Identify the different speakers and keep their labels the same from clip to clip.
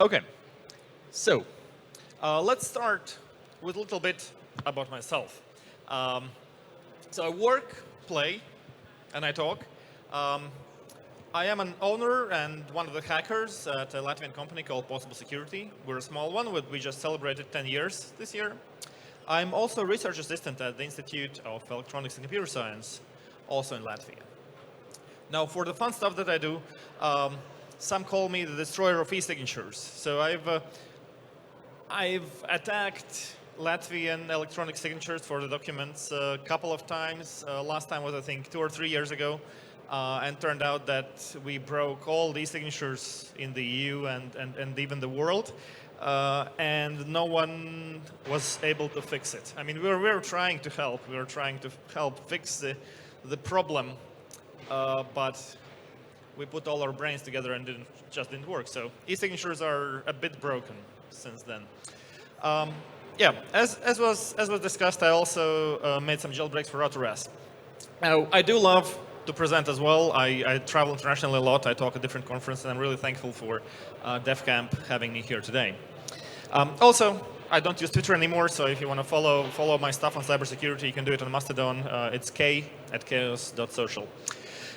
Speaker 1: Okay, so let's start with a little bit about myself. Um, so I work, play, and I talk. Um, I am an owner and one of the hackers at a Latvian company called Possible Security. We're a small one, we just celebrated 10 years this year. I'm also a research assistant at the Institute of Electronics and Computer Science, also in Latvia. Now, for the fun stuff that I do, some call me the destroyer of e-signatures. So I've attacked Latvian electronic signatures for the documents a couple of times. Last time was, I think, 2 or 3 years ago. And turned out that we broke all the signatures in the EU and even the world. And no one was able to fix it. I mean, we were trying to help. We were trying to help fix the problem. But we put all our brains together and just didn't work. So e-signatures are a bit broken since then. Yeah, as was discussed, I also made some jailbreaks for RouterOS. Now, I do love to present as well. I travel internationally a lot. I talk at different conferences, and I'm really thankful for DefCamp having me here today. Also, I don't use Twitter anymore, so if you want to follow my stuff on cybersecurity, you can do it on Mastodon. It's k@chaos.social.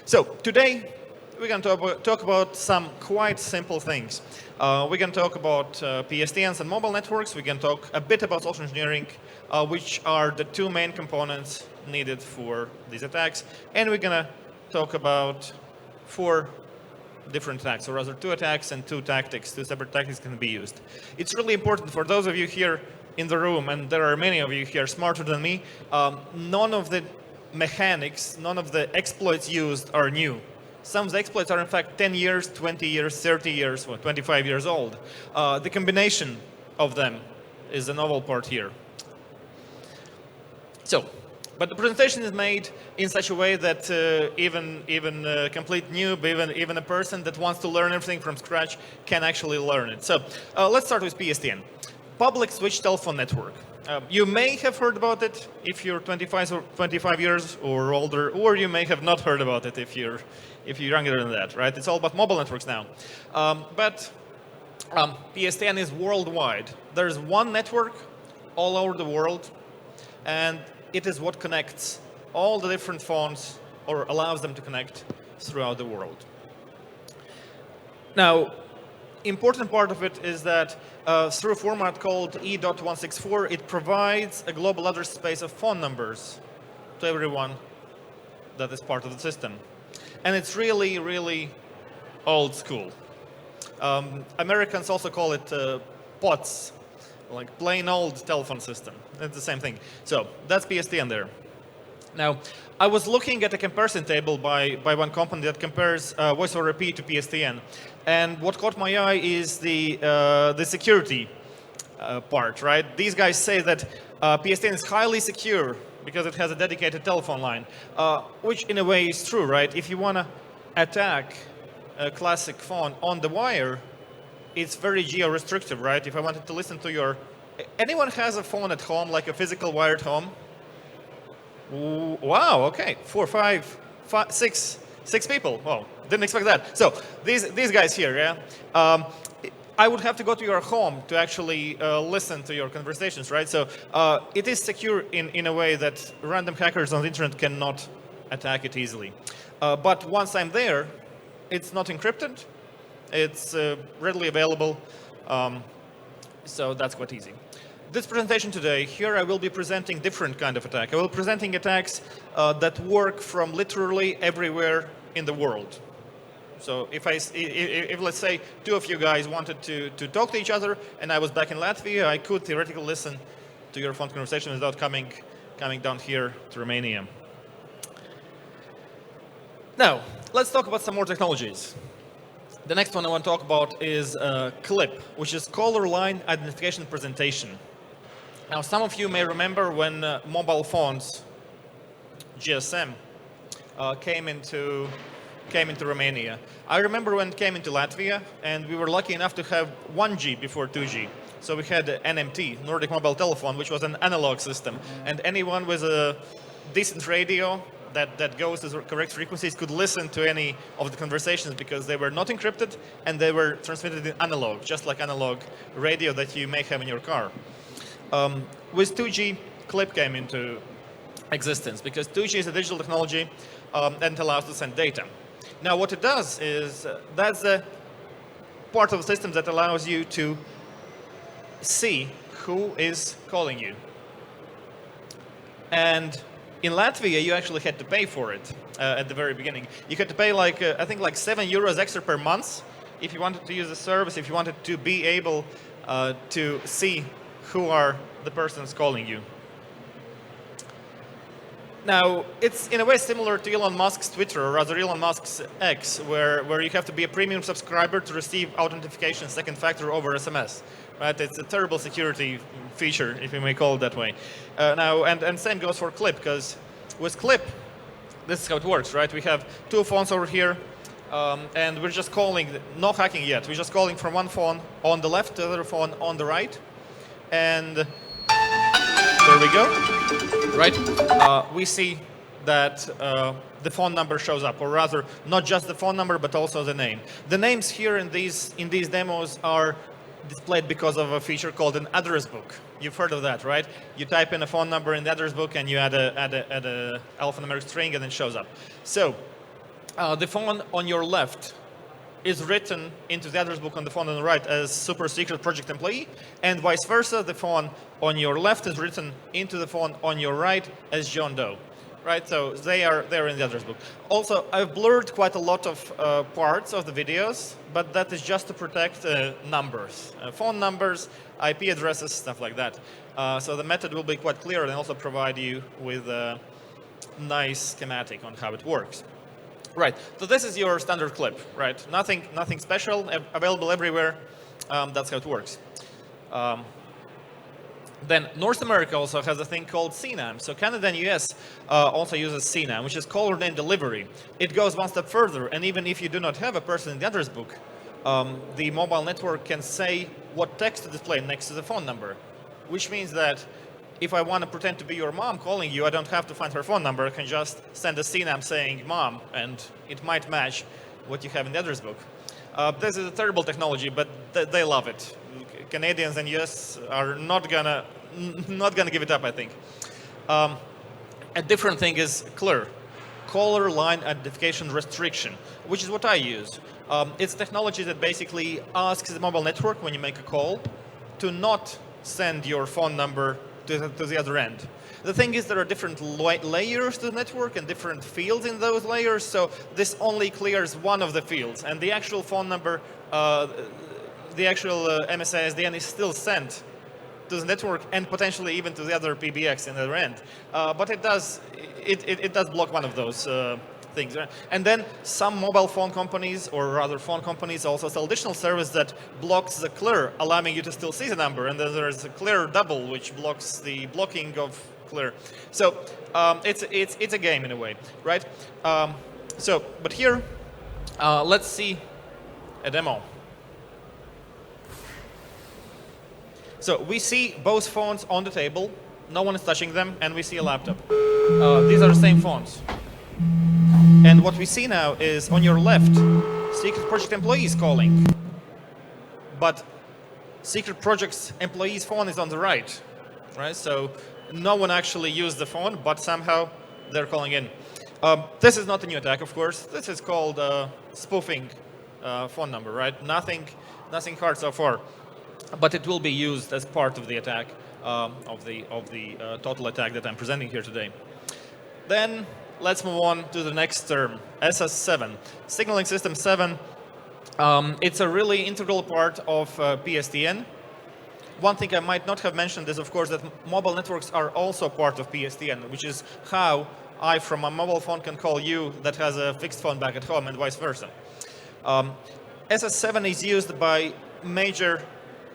Speaker 1: So today, we're going to talk about some quite simple things. We're going to talk about PSTNs and mobile networks. We're going to talk a bit about social engineering, which are the two main components needed for these attacks. And we're going to talk about 4 different attacks, or rather 2 attacks and 2 tactics. 2 separate tactics can be used. It's really important for those of you here in the room, and there are many of you here smarter than me, none of the mechanics, none of the exploits used are new. Some of the exploits are in fact 10 years, 20 years, 30 years, or 25 years old. The combination of them is the novel part here. So, but the presentation is made in such a way that even a complete noob, even a person that wants to learn everything from scratch can actually learn it. So let's start with PSTN. Public Switch Telephone Network. You may have heard about it if you're 25 years or older, or you may have not heard about it if you're younger than that, right? It's all about mobile networks now. But PSTN is worldwide. There's one network all over the world, and it is what connects all the different phones, or allows them to connect throughout the world. Now, important part of it is that through a format called E.164, it provides a global address space of phone numbers to everyone that is part of the system. And it's really, really old school. Americans also call it POTS, like plain old telephone system. It's the same thing. So that's PSTN there. Now, I was looking at a comparison table by one company that compares voice over IP to PSTN. And what caught my eye is the security part, right? These guys say that PSTN is highly secure because it has a dedicated telephone line, which in a way is true, right? If you want to attack a classic phone on the wire, it's very geo-restrictive, right? If I wanted to listen to your... Anyone has a phone at home, like a physical wired home? Ooh, wow, okay. 4, 5, 6 people. Wow, didn't expect that. So these guys here, yeah? I would have to go to your home to actually listen to your conversations, right? So it is secure in a way that random hackers on the internet cannot attack it easily. But once I'm there, it's not encrypted. It's readily available, so that's quite easy. This presentation today, here I will be presenting different kind of attack. I will be presenting attacks that work from literally everywhere in the world. So if let's say 2 of you guys wanted to talk to each other, and I was back in Latvia, I could theoretically listen to your phone conversation without coming down here to Romania. Now, let's talk about some more technologies. The next one I want to talk about is CLIP, which is Caller Line Identification Presentation. Now, some of you may remember when mobile phones, GSM, came into Romania. I remember when it came into Latvia, and we were lucky enough to have 1G before 2G. So we had NMT, Nordic Mobile Telephone, which was an analog system. And anyone with a decent radio that goes to the correct frequencies could listen to any of the conversations because they were not encrypted and they were transmitted in analog, just like analog radio that you may have in your car. With 2G, CLIP came into existence because 2G is a digital technology and allows to send data. Now, what it does is that's the part of the system that allows you to see who is calling you. And in Latvia, you actually had to pay for it at the very beginning. You had to pay like, I think like €7 extra per month if you wanted to use the service, if you wanted to be able to see who are the persons calling you. Now, it's in a way similar to Elon Musk's Twitter, or rather Elon Musk's X, where you have to be a premium subscriber to receive authentication second factor over SMS. Right? It's a terrible security feature, if you may call it that way. Now, and same goes for Clip, because with Clip, this is how it works, right? We have two phones over here, and we're just calling, no hacking yet. We're just calling from one phone on the left to the other phone on the right, and there we go. Right? We see that the phone number shows up, or rather, not just the phone number, but also the name. The names here in these demos are displayed because of a feature called an address book. You've heard of that, right? You type in a phone number in the address book, and you add a alphanumeric string, and it shows up. So the phone on your left is written into the address book on the phone on the right as super secret project employee, and vice versa, the phone on your left is written into the phone on your right as John Doe, right? So they're in the address book. Also, I've blurred quite a lot of parts of the videos, but that is just to protect numbers, phone numbers, IP addresses, stuff like that. So the method will be quite clear and also provide you with a nice schematic on how it works. Right, so this is your standard clip, right? Nothing special, available everywhere. That's how it works. Then North America also has a thing called CNAM. So Canada and US also uses CNAM, which is caller name delivery. It goes one step further, and even if you do not have a person in the address book, the mobile network can say what text to display next to the phone number, which means that if I want to pretend to be your mom calling you, I don't have to find her phone number. I can just send a CNAM saying mom, and it might match what you have in the address book. This is a terrible technology, but they love it. Canadians and US are not gonna give it up, I think. A different thing is CLIR, caller line identification restriction, which is what I use. It's technology that basically asks the mobile network when you make a call to not send your phone number to the other end. The thing is, there are different layers to the network and different fields in those layers, so this only clears one of the fields, and the actual phone number, the actual MSI SDN is still sent to the network and potentially even to the other PBX in the other end. But it does block one of those things. And then some mobile phone companies, or rather phone companies, also sell additional service that blocks the CLIR, allowing you to still see the number. And then there's a CLIR double, which blocks the blocking of CLIR. So it's a game in a way, right? But here, let's see a demo. So we see both phones on the table. No one is touching them, and we see a laptop. These are the same phones. And what we see now is on your left, secret project employee is calling. But secret project's employee's phone is on the right, right? So no one actually used the phone, but somehow they're calling in. This is not a new attack, of course. This is called spoofing phone number, right? Nothing hard so far. But it will be used as part of the attack, of the total attack that I'm presenting here today. Then let's move on to the next term, SS7, Signaling System 7. It's a really integral part of PSTN. One thing I might not have mentioned is, of course, that mobile networks are also part of PSTN, which is how I, from a mobile phone, can call you that has a fixed phone back at home and vice versa. SS7 is used by major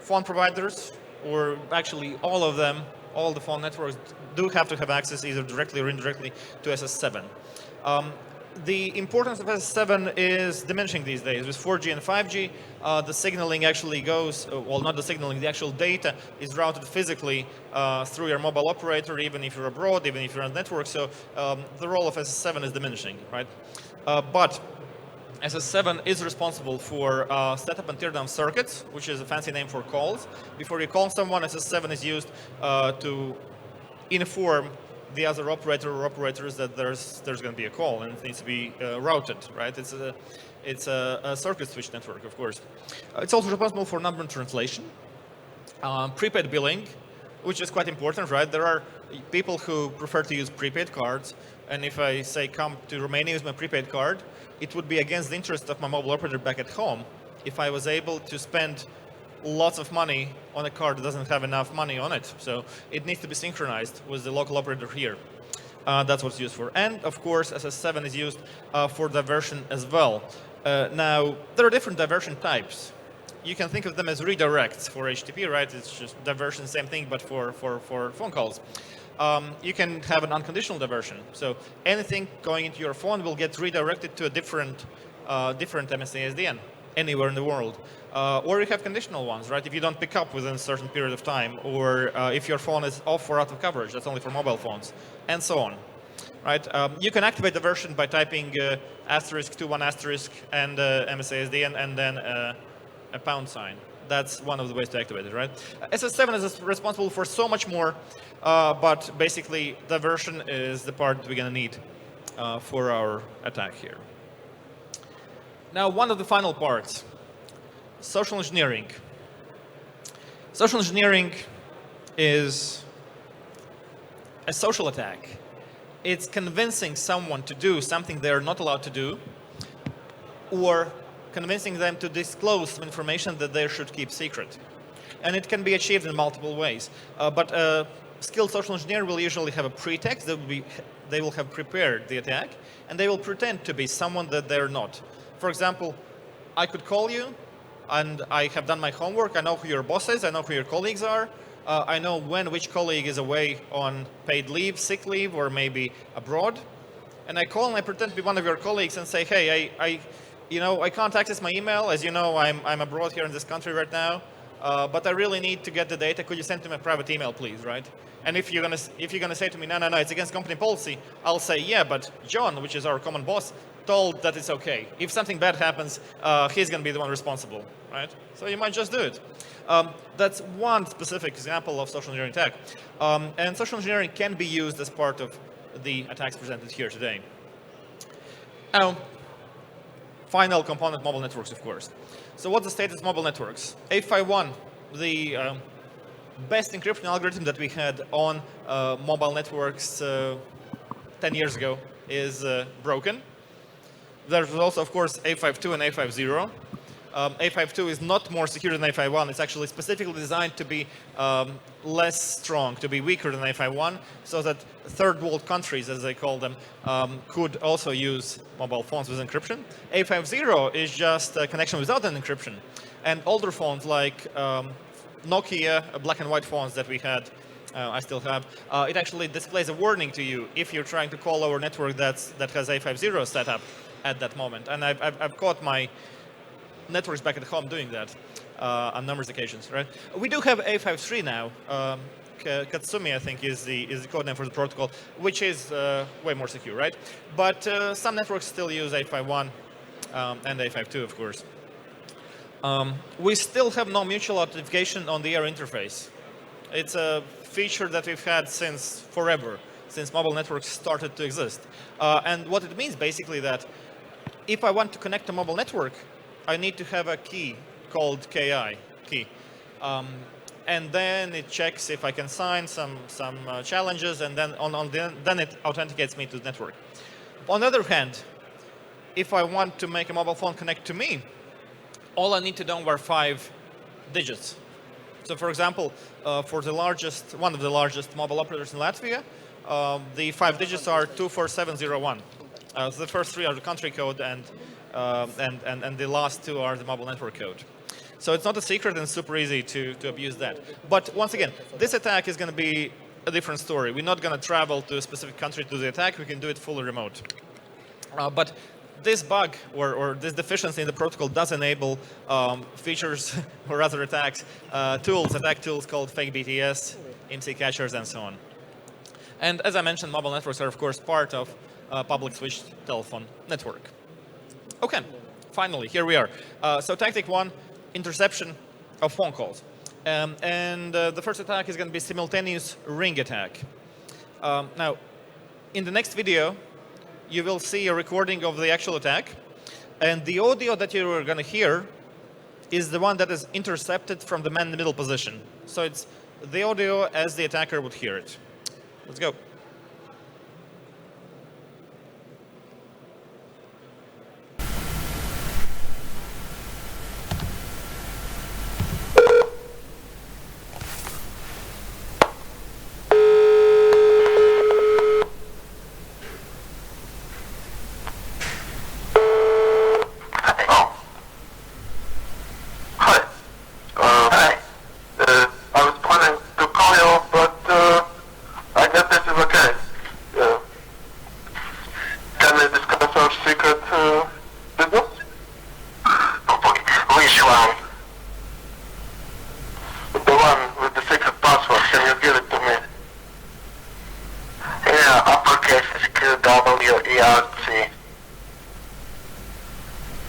Speaker 1: phone providers, or actually all of them. All the phone networks do have to have access either directly or indirectly to SS7. The importance of SS7 is diminishing these days. With 4G and 5G, the signaling actually goes, well, not the signaling, the actual data is routed physically through your mobile operator, even if you're abroad, even if you're on the network. So the role of SS7 is diminishing, right? But SS7 is responsible for setup and teardown circuits, which is a fancy name for calls. Before you call someone, SS7 is used to inform the other operator or operators that there's going to be a call and it needs to be routed, right? It's a circuit switch network, of course. It's also responsible for number translation, prepaid billing, which is quite important, right? There are people who prefer to use prepaid cards, and if I say come to Romania with my prepaid card, it would be against the interest of my mobile operator back at home if I was able to spend lots of money on a card that doesn't have enough money on it. So it needs to be synchronized with the local operator here. That's what it's used for. And of course, SS7 is used for diversion as well. Now, there are different diversion types. You can think of them as redirects for HTTP, right? It's just diversion, same thing, but for phone calls. You can have an unconditional diversion. So anything going into your phone will get redirected to a different MSA-SDN anywhere in the world. Or you have conditional ones, right? If you don't pick up within a certain period of time, or if your phone is off or out of coverage, that's only for mobile phones, and so on, right? You can activate the version by typing *21* and MSA-SDN and then a pound sign. That's one of the ways to activate it, right? SS7 is responsible for so much more, but basically the version is the part we're going to need for our attack here. Now, one of the final parts, social engineering. Social engineering is a social attack. It's convincing someone to do something they're not allowed to do, or convincing them to disclose some information that they should keep secret. And it can be achieved in multiple ways. But a skilled social engineer will usually have a pretext. They will have prepared the attack, and they will pretend to be someone that they're not. For example, I could call you, and I have done my homework. I know who your boss is. I know who your colleagues are. I know when which colleague is away on paid leave, sick leave, or maybe abroad. And I call and I pretend to be one of your colleagues and say, hey, I can't access my email. As you know, I'm abroad here in this country right now. But I really need to get the data. Could you send to my private email, please, right? And if you're gonna say to me, no, it's against company policy, I'll say, yeah, but John, which is our common boss, told that it's okay. If something bad happens, he's gonna be the one responsible, right? So you might just do it. That's one specific example of social engineering attack. And social engineering can be used as part of the attacks presented here today. Now, final component, mobile networks, of course. So what's the status of mobile networks? 851, the best encryption algorithm that we had on mobile networks 10 years ago is broken. There's also, of course, 852 and 850. 852 is not more secure than 851. It's actually specifically designed to be less strong, to be weaker than 851, so that third world countries, as they call them, could also use mobile phones with encryption. 850 is just a connection without an encryption. And older phones like Nokia, black and white phones that we had, I still have, it actually displays a warning to you if you're trying to call over a network that has 850 set up at that moment. And I've caught my networks back at home doing that on numerous occasions, right? We do have 853 now. Katsumi, I think, is the code name for the protocol, which is way more secure, right? But some networks still use 851 and 852, of course. We still have no mutual authentication on the air interface. It's a feature that we've had since forever, since mobile networks started to exist. And what it means basically that if I want to connect to a mobile network, I need to have a key called KI, key. And then it checks if I can sign some challenges, and then then it authenticates me to the network. On the other hand, if I want to make a mobile phone connect to me, all I need to know are 5 digits. So for example, for one of the largest mobile operators in Latvia, the 5 digits are 24701. So the first 3 are the country code, and the last 2 are the mobile network code. So it's not a secret, and super easy to abuse that. But once again, this attack is going to be a different story. We're not going to travel to a specific country to do the attack. We can do it fully remote. But this bug or this deficiency in the protocol does enable features or other attacks, attack tools called fake BTS, IMSI catchers, and so on. And as I mentioned, mobile networks are, of course, part of public switched telephone network. OK, finally, here we are. So tactic 1, interception of phone calls. And the first attack is going to be simultaneous ring attack. Now, in the next video, you will see a recording of the actual attack. And the audio that you are going to hear is the one that is intercepted from the man in the middle position. So it's the audio as the attacker would hear it. Let's go.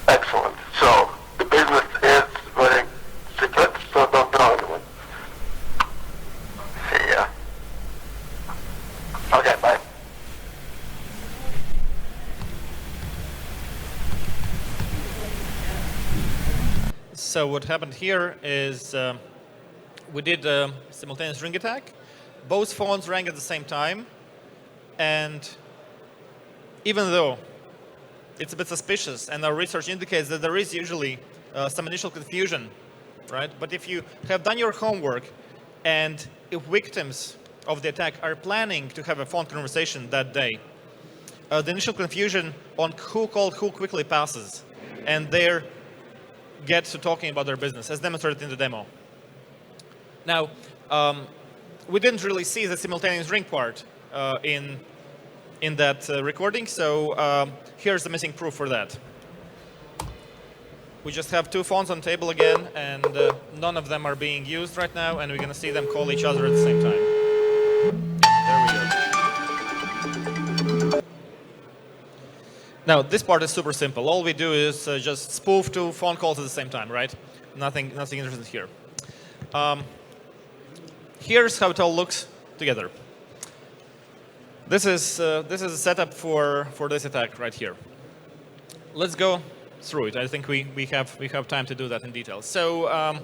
Speaker 2: Excellent. So the business is very secret, so don't tell anyone. See ya. Okay, bye.
Speaker 1: So what happened here is we did a simultaneous ring attack. Both phones rang at the same time. And even though it's a bit suspicious, and our research indicates that there is usually some initial confusion, right? But if you have done your homework, and if victims of the attack are planning to have a phone conversation that day, the initial confusion on who called who quickly passes, and they get to talking about their business, as demonstrated in the demo. Now, we didn't really see the simultaneous ring part in that recording, so here's the missing proof for that. We just have two phones on the table again, and none of them are being used right now, and we're going to see them call each other at the same time. There we go. Now, this part is super simple. All we do is just spoof two phone calls at the same time, right? Nothing interesting here. Here's how it all looks together. This is a setup for this attack right here. Let's go through it. I think we have time to do that in detail. So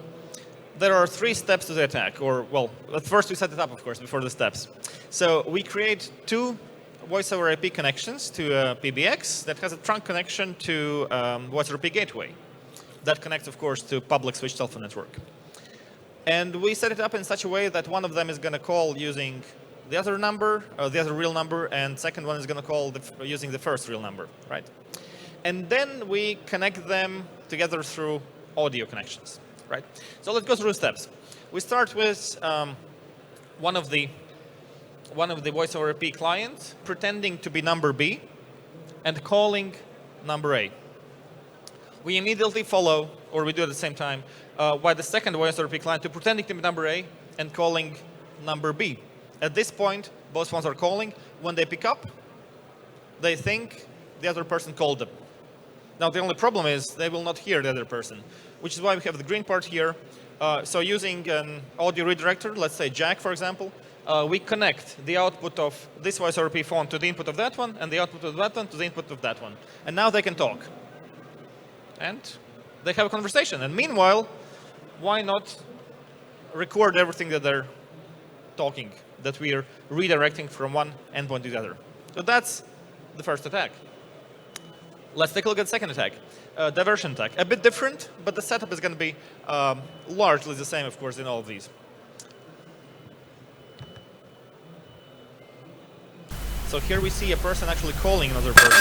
Speaker 1: there are 3 steps to the attack, or well, first we set it up, of course, before the steps. So we create 2 voice over IP connections to a PBX that has a trunk connection to voice over IP gateway. That connects, of course, to public switch telephone network. And we set it up in such a way that one of them is going to call using the other number, the other real number, and second one is going to call using the first real number, right? And then we connect them together through audio connections, right? So let's go through the steps. We start with one of the voice over IP clients pretending to be number B and calling number A. We immediately follow, or we do at the same time, by the second voice over IP client to pretending to be number A and calling number B. At this point, both phones are calling. When they pick up, they think the other person called them. Now, the only problem is they will not hear the other person, which is why we have the green part here. So using an audio redirector, let's say Jack, for example, we connect the output of this voice over IP phone to the input of that one, and the output of that one to the input of that one. And now they can talk. And they have a conversation. And meanwhile, why not record everything that they're talking, that we are redirecting from one endpoint to the other? So that's the first attack. Let's take a look at the second attack, diversion attack. A bit different, but the setup is going to be largely the same, of course, in all of these. So here we see a person actually calling another person.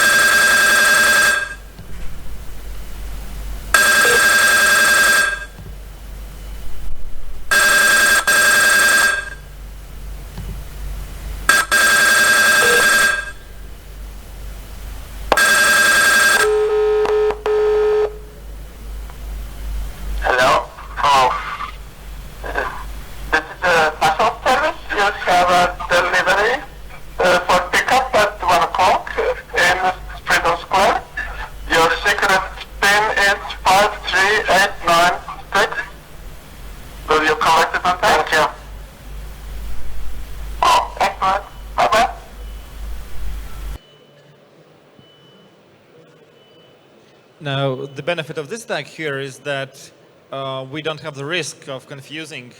Speaker 2: have a delivery for pickup at 1 o'clock in Freedom Square. Your secret PIN is 53896. Will you collect it on time? Thank you. Oh, excellent. Bye-bye.
Speaker 1: Now, the benefit of this attack here is that we don't have the risk of confusing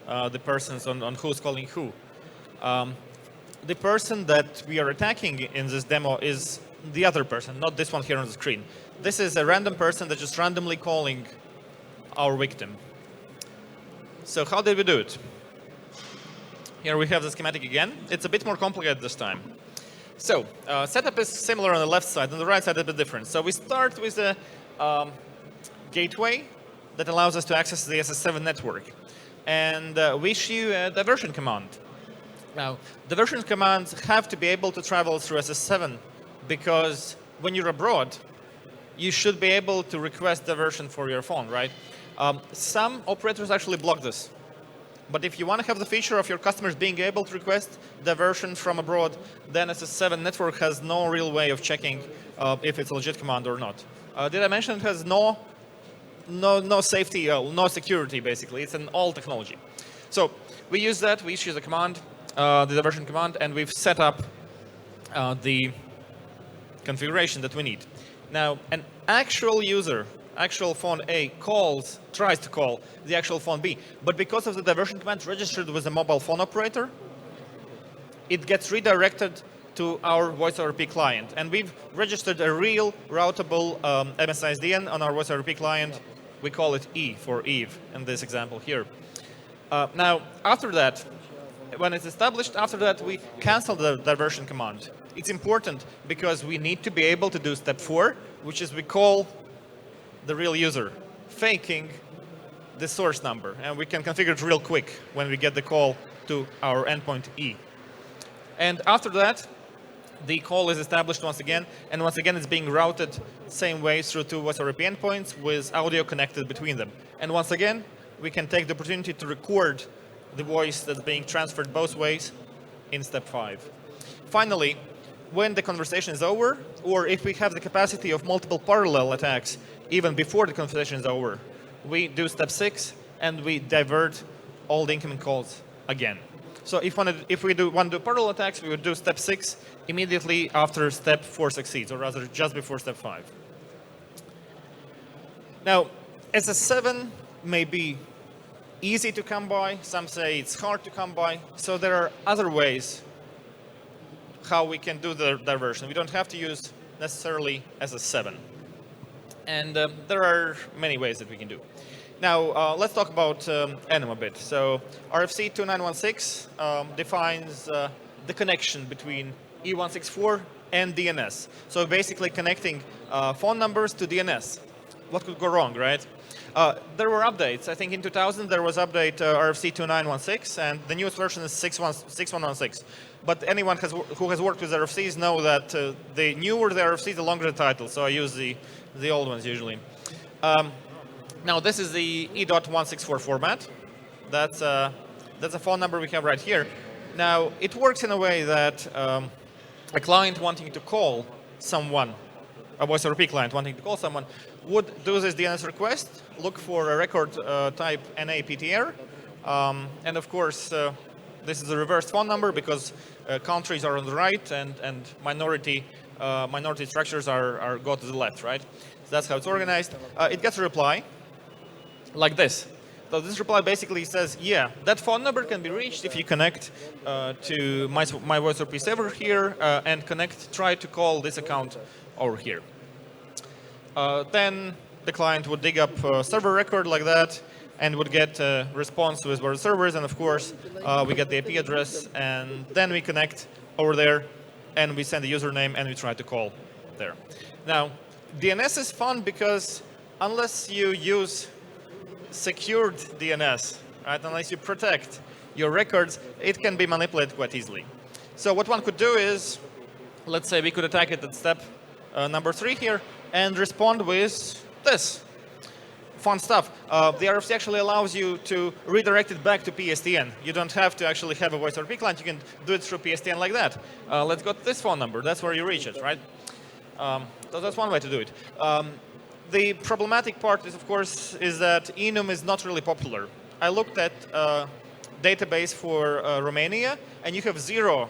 Speaker 1: the persons on who's calling who. The person that we are attacking in this demo is the other person, not this one here on the screen. This is a random person that's just randomly calling our victim. So how did we do it? Here we have the schematic again. It's a bit more complicated this time. So setup is similar on the left side, on the right side a bit different. So we start with a gateway that allows us to access the SS7 network. And we issue a diversion command. Now, diversion commands have to be able to travel through SS7 because when you're abroad, you should be able to request diversion for your phone, right? Some operators actually block this. But if you want to have the feature of your customers being able to request diversion from abroad, then SS7 network has no real way of checking if it's a legit command or not. Did I mention it has no safety, no security, basically. It's an all technology. So we use that, we issue the command, the diversion command, and we've set up the configuration that we need. Now, an actual user, actual phone A tries to call the actual phone B, but because of the diversion command registered with a mobile phone operator, it gets redirected to our voice over IP client. And we've registered a real routable MSISDN on our voice over IP client. We call it E for Eve in this example here. Now, after that, when it's established, after that, we cancel the diversion command. It's important because we need to be able to do step 4, which is we call the real user, faking the source number. And we can configure it real quick when we get the call to our endpoint E. And after that, the call is established once again, and once again it's being routed same way through two voice over IP endpoints with audio connected between them. And once again, we can take the opportunity to record the voice that's being transferred both ways in step 5. Finally, when the conversation is over, or if we have the capacity of multiple parallel attacks even before the conversation is over, we do step 6 and we divert all the incoming calls again. So if we want to do parallel attacks, we would do step 6 immediately after step 4 succeeds, or rather just before step 5. Now, SS7 may be easy to come by. Some say it's hard to come by. So there are other ways how we can do the diversion. We don't have to use necessarily SS7. And there are many ways that we can do. Now, let's talk about NM a bit. So RFC 2916 defines the connection between E164 and DNS. So basically connecting phone numbers to DNS. What could go wrong, right? There were updates. I think in 2000 there was update RFC 2916, and the newest version is 6116. But anyone who has worked with RFCs know that the newer the RFC, the longer the title. So I use the old ones usually. Now this is the E.164 format. That's a phone number we have right here. Now it works in a way that a client wanting to call someone, a voice over IP client wanting to call someone, would do this DNS request, look for a record type NAPTR, and of course this is a reversed phone number because countries are on the right and minority structures go to the left, right? So that's how it's organized. It gets a reply like this. So this reply basically says, yeah, that phone number can be reached if you connect to my voice over IP server here and try to call this account over here. Then the client would dig up a server record like that and would get a response with word servers, and of course we get the IP address, and then we connect over there and we send the username and we try to call there. Now DNS is fun because unless you use secured DNS, right, unless you protect your records, it can be manipulated quite easily. So what one could do is, let's say we could attack it at step number 3 here and respond with this. fun stuff. The RFC actually allows you to redirect it back to PSTN. You don't have to actually have a voice RP client. You can do it through PSTN like that. Let's go to this phone number. That's where you reach it, right? So that's one way to do it. The problematic part is, of course, is that enum is not really popular. I looked at database for Romania, and you have 0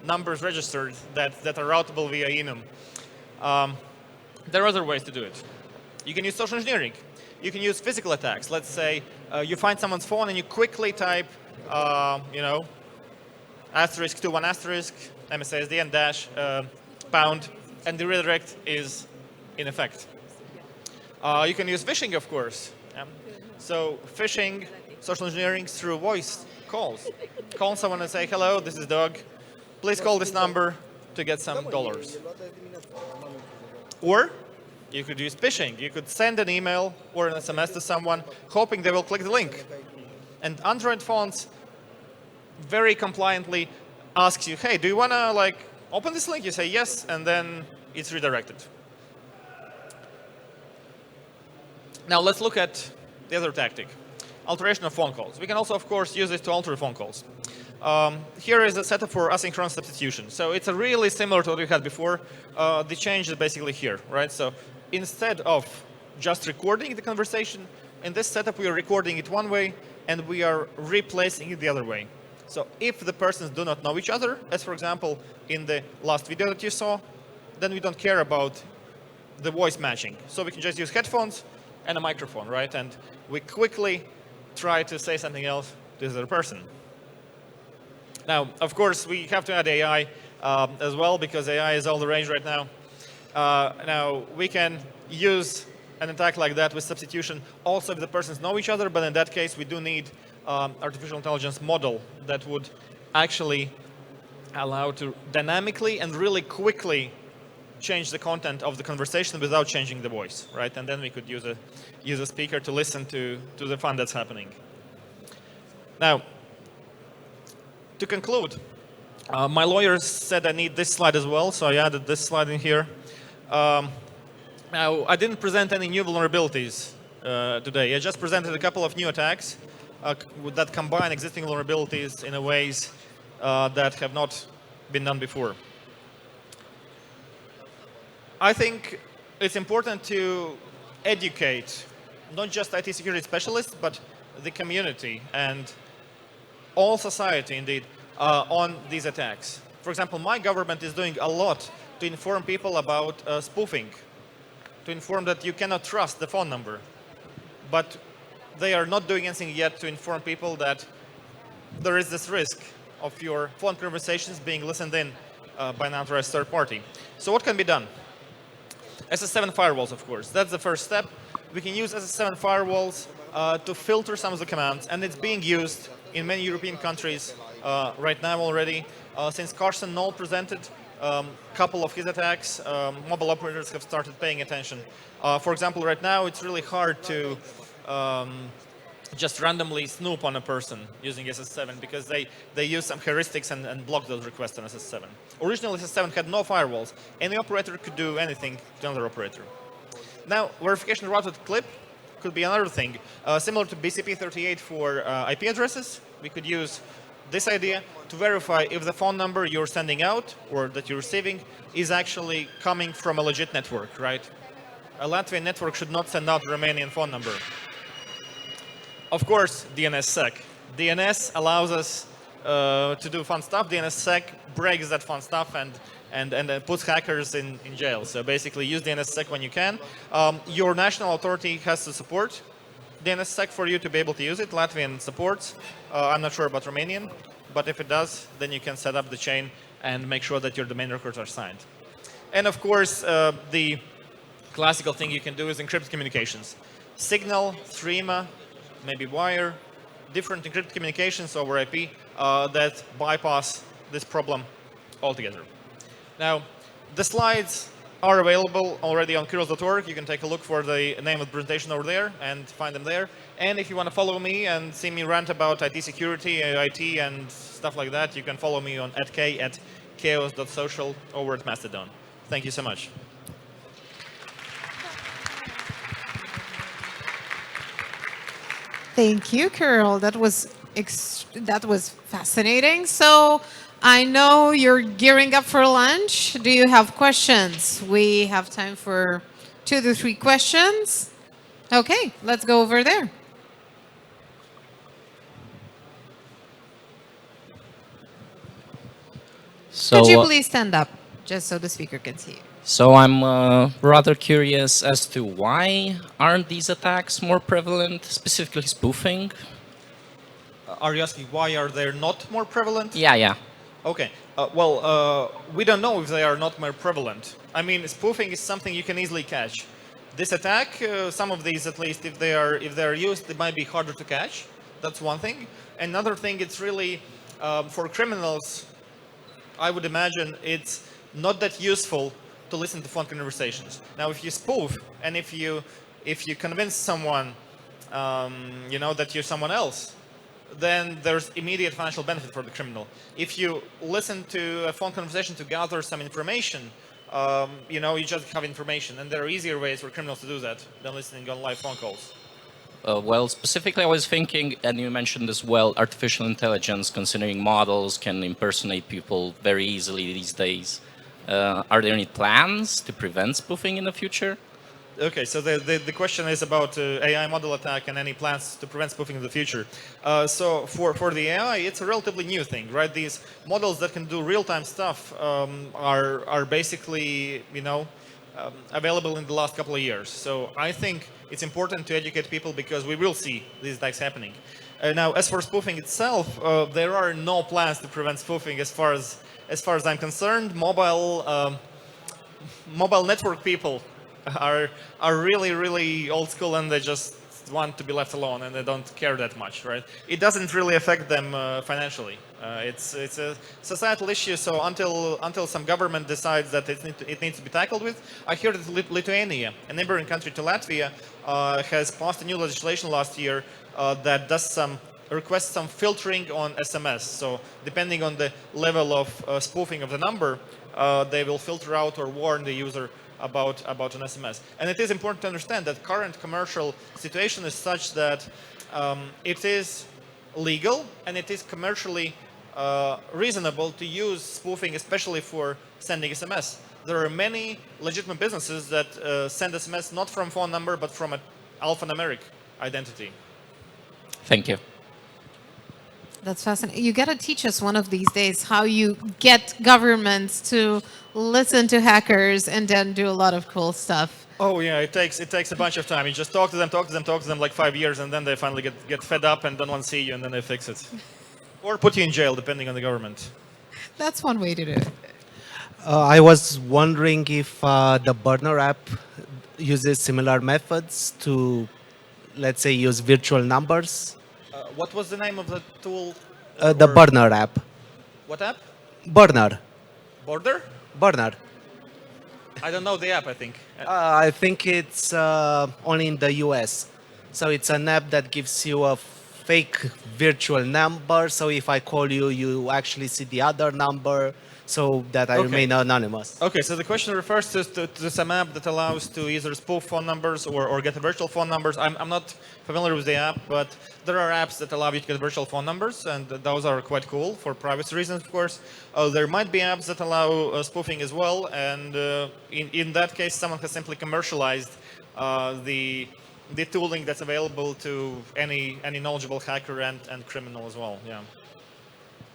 Speaker 1: numbers registered that are routable via enum. There are other ways to do it. You can use social engineering. You can use physical attacks. Let's say you find someone's phone and you quickly type, asterisk 21 asterisk, MSISDN dash, pound, and the redirect is in effect. You can use phishing, of course. So phishing, social engineering through voice calls. Call someone and say, hello, this is Doug. Please call this number to get some dollars. Or you could use phishing. You could send an email or an SMS to someone, hoping they will click the link. And Android phones very compliantly asks you, hey, do you want to open this link? You say yes, and then it's redirected. Now let's look at the other tactic, alteration of phone calls. We can also, of course, use it to alter phone calls. Here is a setup for asynchronous substitution. So it's really similar to what we had before. The change is basically here, right? So instead of just recording the conversation, in this setup we are recording it one way and we are replacing it the other way. So if the persons do not know each other, as for example in the last video that you saw, then we don't care about the voice matching. So we can just use headphones and a microphone, right? And we quickly try to say something else to the other person. Now, of course, we have to add AI as well, because AI is all the rage right now. Now, we can use an attack like that with substitution also if the persons know each other, but in that case, we do need artificial intelligence model that would actually allow to dynamically and really quickly change the content of the conversation without changing the voice, right? And then we could use a speaker to listen to the fun that's happening. Now, to conclude, my lawyers said I need this slide as well, so I added this slide in here. Now, I didn't present any new vulnerabilities today. I just presented a couple of new attacks that combine existing vulnerabilities in ways that have not been done before. I think it's important to educate not just IT security specialists, but the community and all society, indeed, on these attacks. For example, my government is doing a lot to inform people about spoofing, to inform that you cannot trust the phone number. But they are not doing anything yet to inform people that there is this risk of your phone conversations being listened in by an unauthorized third party. So what can be done? SS7 firewalls, of course. That's the first step. We can use SS7 firewalls to filter some of the commands, and it's being used in many European countries right now already. Since Carson Knoll presented a couple of his attacks, mobile operators have started paying attention. For example, right now it's really hard to just randomly snoop on a person using SS7 because they use some heuristics and block those requests on SS7. Originally, SS7 had no firewalls. Any operator could do anything to another operator. Now, verification routed clip could be another thing. Similar to BCP38 for IP addresses, we could use this idea to verify if the phone number you're sending out or that you're receiving is actually coming from a legit network, right? A Latvian network should not send out a Romanian phone number. Of course, DNSSEC. DNS allows us to do fun stuff. DNSSEC breaks that fun stuff and puts hackers in jail. So basically, use DNSSEC when you can. Your national authority has to support DNSSEC for you to be able to use it. Latvian supports. I'm not sure about Romanian, but if it does, then you can set up the chain and make sure that your domain records are signed. And of course, the classical thing you can do is encrypted communications. Signal, Threema, maybe wire, different encrypted communications over IP that bypass this problem altogether. Now, the slides are available already on Kirils.org. You can take a look for the name of the presentation over there and find them there. And if you want to follow me and see me rant about IT security, IT, and stuff like that, you can follow me on @chaos.social over at Mastodon. Thank you so much.
Speaker 3: Thank you, Kiril. That was fascinating. So I know you're gearing up for lunch. Do you have questions? We have time for 2 to 3 questions. Okay, let's go over there. Could you
Speaker 4: So,
Speaker 3: please stand up, just so the speaker can see you?
Speaker 4: so I'm rather curious as to why aren't these attacks more prevalent, specifically spoofing?
Speaker 1: Are you asking why are they not more prevalent?
Speaker 4: Yeah, yeah.
Speaker 1: Okay. We don't know if they are not more prevalent. I mean, spoofing is something you can easily catch. This attack, some of these at least, if they are used, they might be harder to catch. That's one thing. Another thing, it's really for criminals. I would imagine it's not that useful to listen to phone conversations. Now, if you spoof and if you convince someone, that you're someone else, then there's immediate financial benefit for the criminal. If you listen to a phone conversation to gather some information, you just have information, and there are easier ways for criminals to do that than listening on live phone calls.
Speaker 4: Well, specifically, I was thinking, and you mentioned as well, artificial intelligence, considering models can impersonate people very easily these days. Are there any plans to prevent spoofing in the future?
Speaker 1: Okay, so the question is about AI model attack and any plans to prevent spoofing in the future. So for the AI, it's a relatively new thing, right? These models that can do real-time stuff are basically, available in the last couple of years. So I think it's important to educate people because we will see these attacks happening. Now, as for spoofing itself, there are no plans to prevent spoofing as far as I'm concerned. Mobile network people are really old school, and they just want to be left alone, and they don't care that much, right? It doesn't really affect them financially. It's a societal issue. So until some government decides that it needs to be tackled with, I hear that Lithuania, a neighboring country to Latvia, has passed a new legislation last year that requests some filtering on SMS. So depending on the level of spoofing of the number, they will filter out or warn the user about an SMS. And it is important to understand that current commercial situation is such that it is legal and it is commercially reasonable to use spoofing, especially for sending SMS. There are many legitimate businesses that send SMS not from phone number, but from an alphanumeric identity.
Speaker 4: Thank you.
Speaker 3: That's fascinating. You got to teach us one of these days how you get governments to listen to hackers and then do a lot of cool stuff.
Speaker 1: Oh yeah, it takes a bunch of time. You just talk to them like 5 years, and then they finally get fed up and don't want to see you, and then they fix it, or put you in jail, depending on the government.
Speaker 3: That's one way to do it.
Speaker 5: I was wondering if the burner app uses similar methods to, let's say, use virtual numbers.
Speaker 1: What was the name of the tool?
Speaker 5: The
Speaker 1: Or-
Speaker 5: burner app.
Speaker 1: What app?
Speaker 5: Burner.
Speaker 1: Border?
Speaker 5: Burner.
Speaker 1: I don't know the app, I think.
Speaker 5: I think it's only in the US. So it's an app that gives you a fake virtual number. So if I call you, you actually see the other number so that I
Speaker 1: Okay.
Speaker 5: remain anonymous.
Speaker 1: Okay, so the question refers to some app that allows to either spoof phone numbers or get virtual phone numbers. I'm not familiar with the app, but there are apps that allow you to get virtual phone numbers, and those are quite cool for privacy reasons, of course. There might be apps that allow spoofing as well, and in that case, someone has simply commercialized the tooling that's available to any knowledgeable hacker and criminal as well. Yeah.